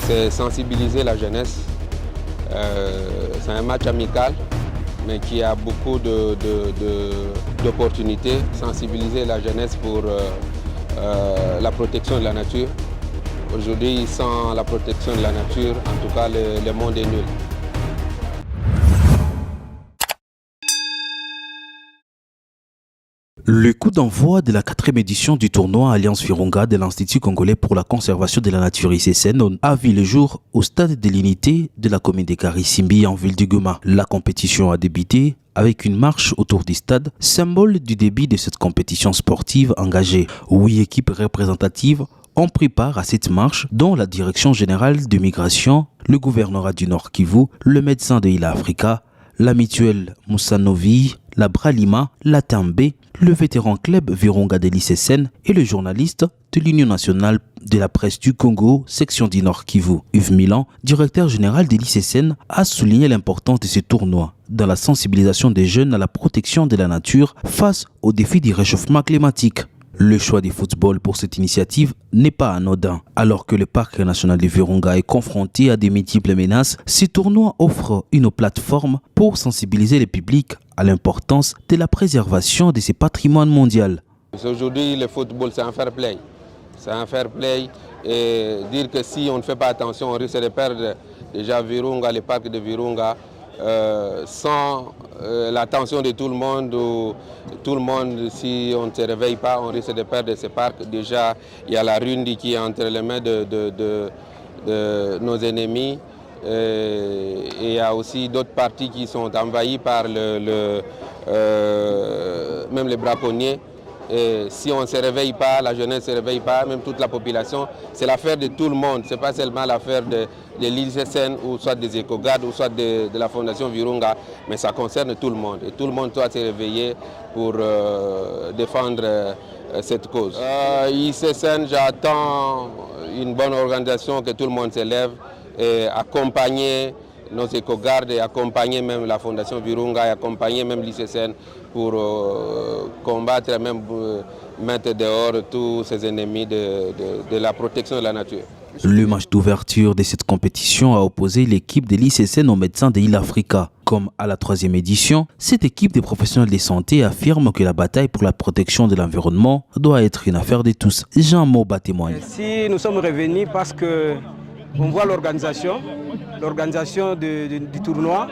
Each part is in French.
c'est sensibiliser la jeunesse. C'est un match amical, mais qui a beaucoup d'opportunités. Sensibiliser la jeunesse pour la protection de la nature. Aujourd'hui, sans la protection de la nature, en tout cas, le monde est nul. Le coup d'envoi de la 4e édition du tournoi Alliance Virunga de l'Institut congolais pour la conservation de la nature ICCN a vu le jour au stade de l'unité de la commune de Karisimbi en ville du Goma. La compétition a débuté avec une marche autour du stade, symbole du début de cette compétition sportive engagée. 8 équipes représentatives ont pris part à cette marche, dont la Direction générale de migration, le gouvernorat du Nord Kivu, le médecin de Ila Africa, la mutuelle Moussanovi, la Bralima, la També, le vétéran club Virunga de l'ICCN et le journaliste de l'Union nationale de la presse du Congo, section du Nord Kivu. Yves Milan, directeur général de l'ICCN, a souligné l'importance de ce tournoi dans la sensibilisation des jeunes à la protection de la nature face aux défis du réchauffement climatique. Le choix du football pour cette initiative n'est pas anodin. Alors que le parc national de Virunga est confronté à de multiples menaces, ce tournoi offre une plateforme pour sensibiliser le public à l'importance de la préservation de ce patrimoine mondial. Aujourd'hui, le football, c'est un fair play. C'est un fair play et dire que si on ne fait pas attention, on risque de perdre déjà Virunga, le parc de Virunga, sans l'attention de tout le monde, ou tout le monde, si on ne se réveille pas, on risque de perdre ce parc. Déjà, il y a la Rundi qui est entre les mains de nos ennemis. Et il y a aussi d'autres parties qui sont envahies par même les braconniers. Et si on ne se réveille pas, la jeunesse ne se réveille pas, même toute la population, c'est l'affaire de tout le monde. Ce n'est pas seulement l'affaire de l'ICCN ou soit des éco-gardes ou soit de la Fondation Virunga, mais ça concerne tout le monde. Et tout le monde doit se réveiller pour défendre cette cause. ICCN, j'attends une bonne organisation, que tout le monde s'élève et accompagner nos éco-gardes et accompagner même la Fondation Virunga et accompagner même l'ICCN pour combattre et même mettre dehors tous ces ennemis de la protection de la nature. Le match d'ouverture de cette compétition a opposé l'équipe de l'ICCN aux médecins de Ila Africa. Comme à la 3e édition, cette équipe de professionnels de santé affirme que la bataille pour la protection de l'environnement doit être une affaire de tous. Jean Moba témoigne. Si nous sommes revenus parce que on voit l'organisation du tournoi,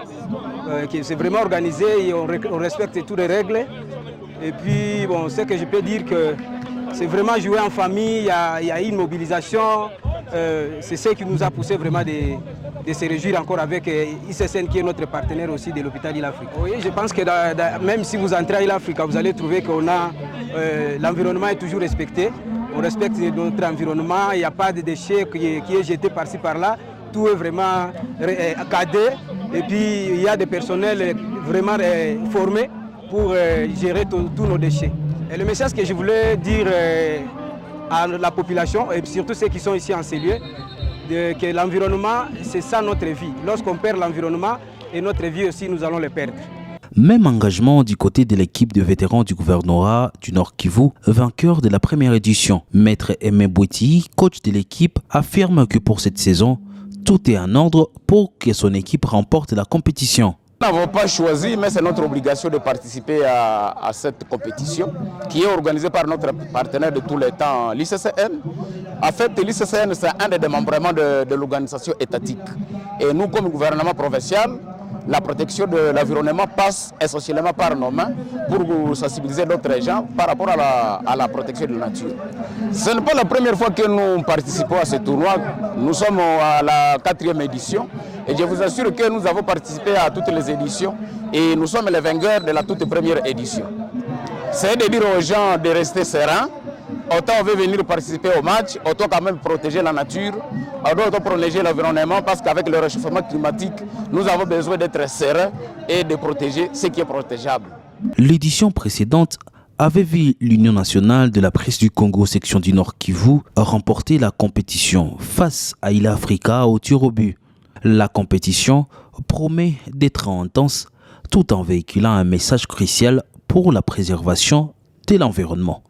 qui c'est vraiment organisé et on respecte toutes les règles. Et puis, bon, ce que je peux dire que c'est vraiment jouer en famille, il y a une mobilisation. C'est ce qui nous a poussé vraiment de se réjouir encore avec ICCN qui est notre partenaire aussi de l'hôpital d'Ila Africa. Oui, je pense que même si vous entrez à Ila Africa, vous allez trouver qu'on a l'environnement est toujours respecté. On respecte notre environnement, il n'y a pas de déchets qui est jeté par-ci par-là. Tout est vraiment cadré et puis il y a des personnels vraiment formés pour gérer tous nos déchets. Et le message que je voulais dire à la population et surtout ceux qui sont ici en ces lieux, que l'environnement, c'est ça notre vie. Lorsqu'on perd l'environnement et notre vie aussi, nous allons le perdre. Même engagement du côté de l'équipe de vétérans du gouvernorat du Nord Kivu, vainqueur de la première édition. Maître Aimé Boueti, coach de l'équipe, affirme que pour cette saison, tout est en ordre pour que son équipe remporte la compétition. Nous n'avons pas choisi, mais c'est notre obligation de participer à cette compétition qui est organisée par notre partenaire de tous les temps, l'ICCN. En fait, l'ICCN, c'est un des démembrements de l'organisation étatique. Et nous, comme gouvernement provincial, la protection de l'environnement passe essentiellement par nos mains pour sensibiliser d'autres gens par rapport à la protection de la nature. Ce n'est pas la première fois que nous participons à ce tournoi. Nous sommes à la 4e édition et je vous assure que nous avons participé à toutes les éditions et nous sommes les vainqueurs de la toute première édition. C'est de dire aux gens de rester sereins. Autant on veut venir participer au match, autant quand même protéger la nature, autant protéger l'environnement parce qu'avec le réchauffement climatique, nous avons besoin d'être sereins et de protéger ce qui est protégeable. L'édition précédente avait vu l'Union nationale de la presse du Congo, section du Nord Kivu, remporter la compétition face à Ila Africa au tir au but. La compétition promet d'être intense tout en véhiculant un message crucial pour la préservation de l'environnement.